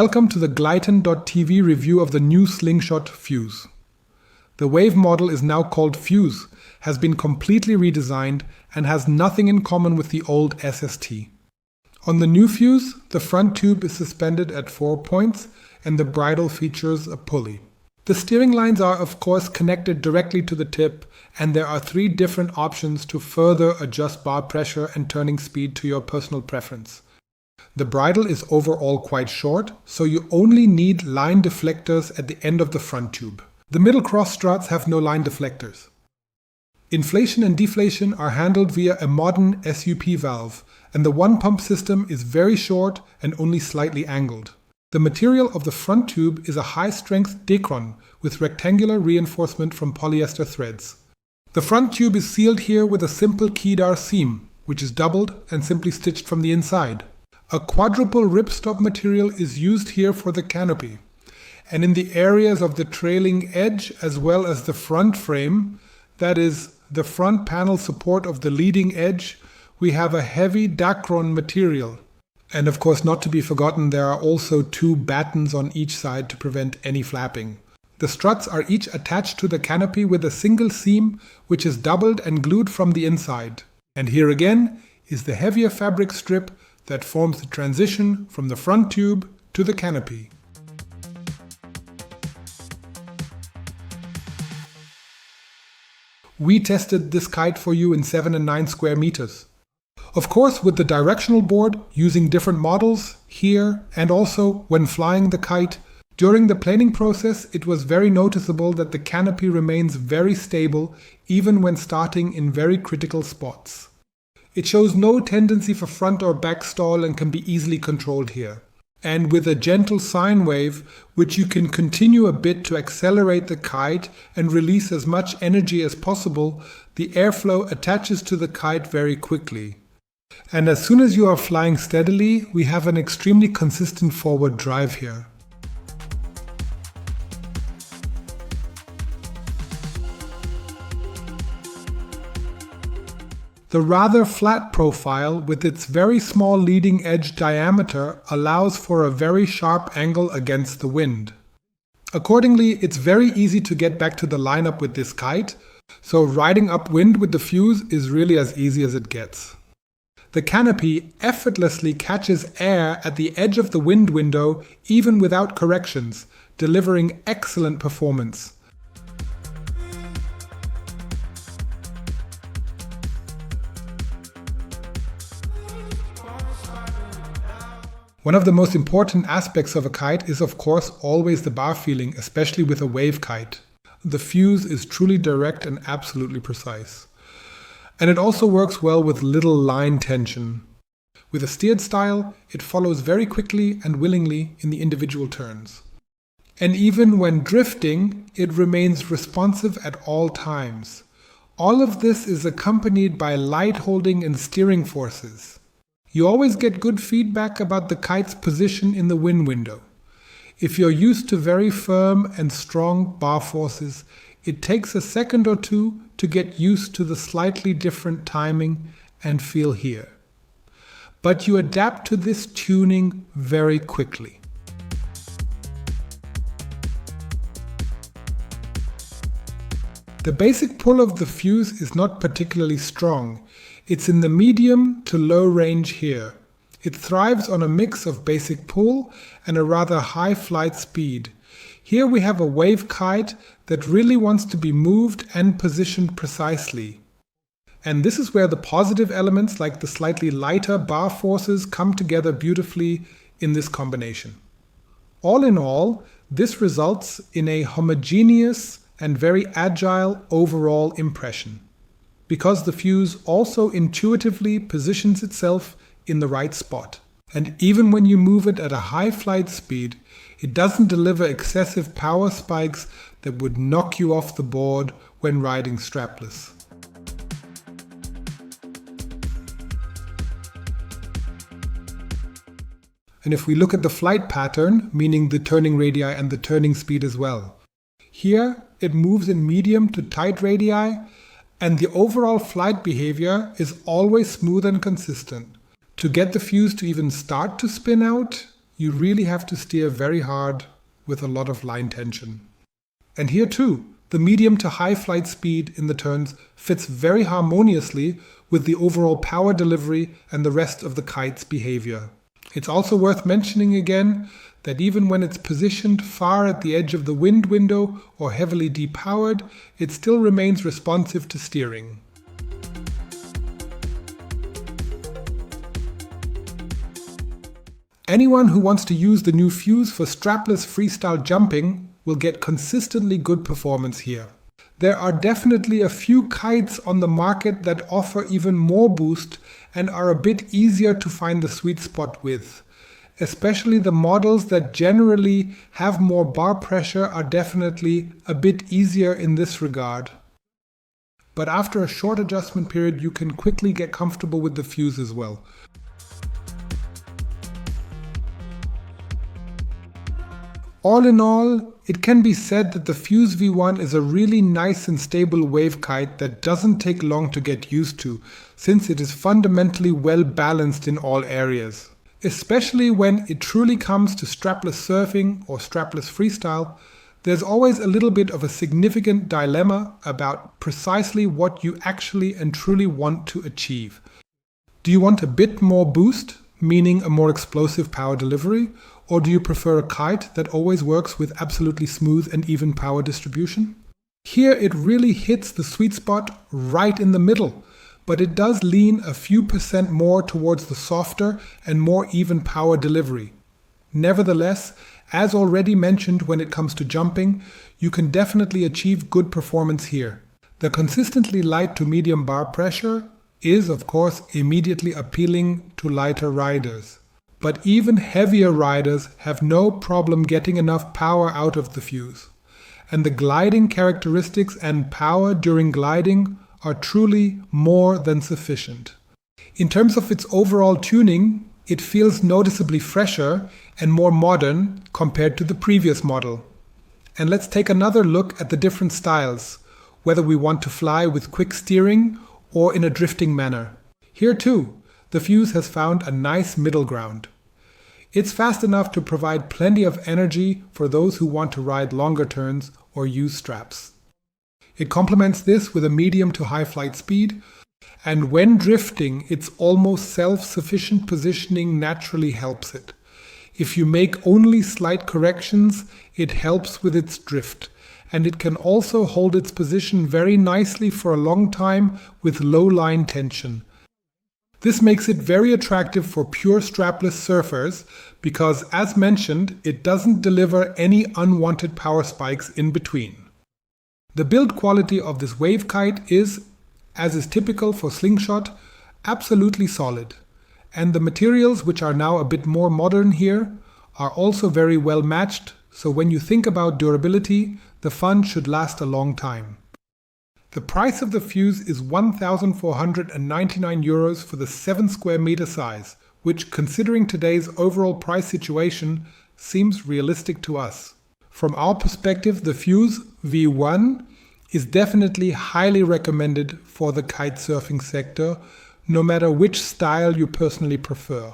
Welcome to the Gleiten.tv review of the new Slingshot Fuse. The Wave model is now called Fuse, has been completely redesigned, and has nothing in common with the old SST. On the new Fuse, the front tube is suspended at 4 points and the bridle features a pulley. The steering lines are of course connected directly to the tip, and there are 3 different options to further adjust bar pressure and turning speed to your personal preference. The bridle is overall quite short, so you only need line deflectors at the end of the front tube. The middle cross struts have no line deflectors. Inflation and deflation are handled via a modern SUP valve, and the one-pump system is very short and only slightly angled. The material of the front tube is a high-strength Decron with rectangular reinforcement from polyester threads. The front tube is sealed here with a simple Kedar seam, which is doubled and simply stitched from the inside. A quadruple ripstop material is used here for the canopy, and in the areas of the trailing edge as well as the front frame, that is, the front panel support of the leading edge, we have a heavy Dacron material. And of course, not to be forgotten, there are also 2 battens on each side to prevent any flapping. The struts are each attached to the canopy with a single seam, which is doubled and glued from the inside. And here again is the heavier fabric strip that forms the transition from the front tube to the canopy. We tested this kite for you in 7 and 9 square meters. Of course, with the directional board, using different models here and also when flying the kite, during the planing process it was very noticeable that the canopy remains very stable even when starting in very critical spots. It shows no tendency for front or back stall and can be easily controlled here. And with a gentle sine wave, which you can continue a bit to accelerate the kite and release as much energy as possible, the airflow attaches to the kite very quickly. And as soon as you are flying steadily, we have an extremely consistent forward drive here. The rather flat profile with its very small leading edge diameter allows for a very sharp angle against the wind. Accordingly, it's very easy to get back to the lineup with this kite, so riding upwind with the Fuse is really as easy as it gets. The canopy effortlessly catches air at the edge of the wind window even without corrections, delivering excellent performance. One of the most important aspects of a kite is of course always the bar feeling, especially with a wave kite. The Fuse is truly direct and absolutely precise. And it also works well with little line tension. With a steered style, it follows very quickly and willingly in the individual turns. And even when drifting, it remains responsive at all times. All of this is accompanied by light holding and steering forces. You always get good feedback about the kite's position in the wind window. If you're used to very firm and strong bar forces, it takes a second or 2 to get used to the slightly different timing and feel here. But you adapt to this tuning very quickly. The basic pull of the Fuse is not particularly strong. It's in the medium to low range here. It thrives on a mix of basic pull and a rather high flight speed. Here we have a wave kite that really wants to be moved and positioned precisely. And this is where the positive elements like the slightly lighter bar forces come together beautifully in this combination. All in all, this results in a homogeneous and very agile overall impression, because the Fuse also intuitively positions itself in the right spot. And even when you move it at a high flight speed, it doesn't deliver excessive power spikes that would knock you off the board when riding strapless. And if we look at the flight pattern, meaning the turning radii and the turning speed as well, here it moves in medium to tight radii, and the overall flight behavior is always smooth and consistent. To get the Fuse to even start to spin out, you really have to steer very hard with a lot of line tension. And here too, the medium to high flight speed in the turns fits very harmoniously with the overall power delivery and the rest of the kite's behavior. It's also worth mentioning again that even when it's positioned far at the edge of the wind window or heavily depowered, it still remains responsive to steering. Anyone who wants to use the new fuse for strapless freestyle jumping will get consistently good performance here. There are definitely a few kites on the market that offer even more boost and are a bit easier to find the sweet spot with. Especially the models that generally have more bar pressure are definitely a bit easier in this regard. But after a short adjustment period, you can quickly get comfortable with the fuse as well. All in all, it can be said that the Fuse V1 is a really nice and stable wave kite that doesn't take long to get used to, since it is fundamentally well balanced in all areas. Especially when it truly comes to strapless surfing or strapless freestyle, there's always a little bit of a significant dilemma about precisely what you actually and truly want to achieve. Do you want a bit more boost, meaning a more explosive power delivery? Or do you prefer a kite that always works with absolutely smooth and even power distribution? Here it really hits the sweet spot right in the middle, but it does lean a few percent more towards the softer and more even power delivery. Nevertheless, as already mentioned when it comes to jumping, you can definitely achieve good performance here. The consistently light to medium bar pressure is, of course, immediately appealing to lighter riders. But even heavier riders have no problem getting enough power out of the fuse. And the gliding characteristics and power during gliding are truly more than sufficient. In terms of its overall tuning, it feels noticeably fresher and more modern compared to the previous model. And let's take another look at the different styles, whether we want to fly with quick steering or in a drifting manner. Here too, the Fuse has found a nice middle ground. It's fast enough to provide plenty of energy for those who want to ride longer turns or use straps. It complements this with a medium to high flight speed, and when drifting, its almost self-sufficient positioning naturally helps it. If you make only slight corrections, it helps with its drift, and it can also hold its position very nicely for a long time with low line tension. This makes it very attractive for pure strapless surfers because, as mentioned, it doesn't deliver any unwanted power spikes in between. The build quality of this wave kite is, as is typical for Slingshot, absolutely solid. And the materials, which are now a bit more modern here, are also very well matched, so when you think about durability, the fun should last a long time. The price of the Fuse is €1,499 for the 7 square meter size, which, considering today's overall price situation, seems realistic to us. From our perspective, the Fuse V1 is definitely highly recommended for the kitesurfing sector, no matter which style you personally prefer.